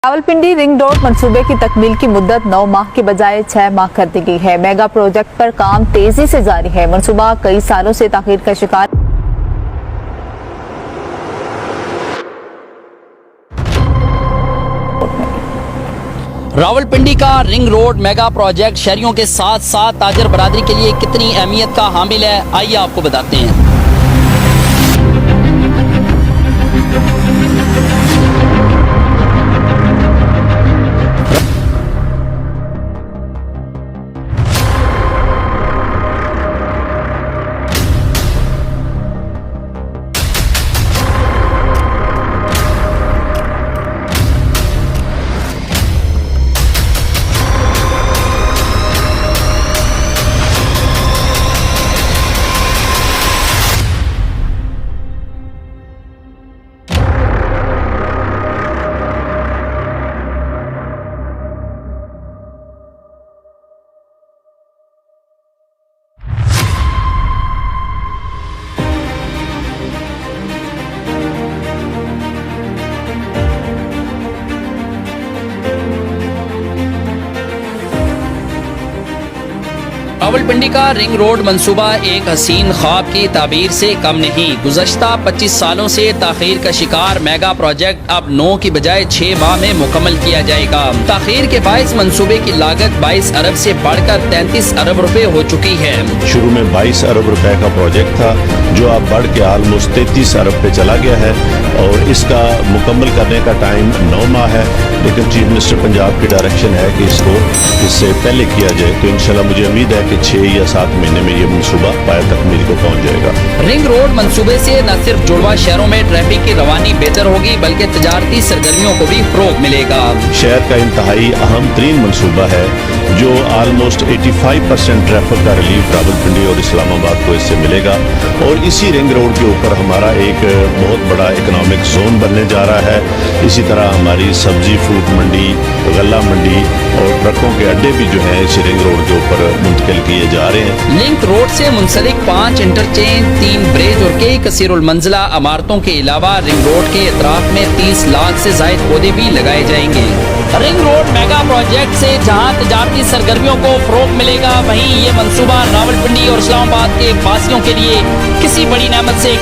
Rawalpindi ring road मंसूबे की तकमील की मुद्दत 9 माह के बजाय 6 माह कर दी गई है। मेगा प्रोजेक्ट पर काम तेजी से जारी है। मंसूबा कई सालों से ताखीर का शिकार। रावलपिंडी का रिंग रोड मेगा प्रोजेक्ट शहरियों के साथ साथ ताजर बरादरी के लिए कितनी अहमियत का हामिल है, आइए आपको बताते हैं। रावलपिंडी का रिंग रोड मंसूबा एक हसीन ख्वाब की ताबीर से कम नहीं। गुज़श्ता 25 सालों से ताखीर का शिकार मेगा प्रोजेक्ट अब 9 की बजाय 6 माह में मुकम्मल किया जाएगा। ताखीर के बायस मंसूबे की लागत 22 अरब से बढ़कर 33 अरब रुपए हो चुकी है। शुरू में 22 अरब रुपए का प्रोजेक्ट था, जो अब बढ़ के ऑलमोस्ट 33 अरब पे चला गया है और इसका मुकम्मल करने का टाइम 9 माह है। लेकिन चीफ मिनिस्टर पंजाब की डायरेक्शन है कि इसको इससे पहले किया जाए, तो इंशाल्लाह मुझे उम्मीद है कि 6 या 7 महीने में ये मनसूबा पाया तकमील को पहुंच जाएगा। रिंग रोड मंसूबे से न सिर्फ जुड़वा शहरों में ट्रैफिक की रवानी बेहतर होगी, बल्कि तजारती सरगर्मियों को भी फरोग मिलेगा। शहर का इंतहाई अहम तरीन मनसूबा है, जो ऑलमोस्ट 85% ट्रैफिक का रिलीफ रावलपिंडी और इस्लामाबाद को इससे मिलेगा। और इसी रिंग रोड के ऊपर हमारा एक बहुत बड़ा इकोनॉमिक जोन बनने जा रहा है। इसी तरह हमारी सब्जी फ्रूट मंडी, गल्ला मंडी और ट्रकों के अड्डे भी जो है इस रिंग रोड के ऊपर मुंतकिल किए जा रहे हैं। लिंक रोड से मुंसलिक 5 इंटरचेंज, 3 ब्रिज और कई कसीरुल मंजिला इमारतों के अलावा रिंग रोड के अतराफ में 30 लाख से जायद पौधे भी लगाए जाएंगे। रिंग रोड मेगा प्रोजेक्ट से जहां तजारती सरगर्मियों को फरोग मिलेगा, वहीं ये मंसूबा रावलपिंडी और इस्लामाबाद के वासियों के लिए किसी बड़ी नेमत से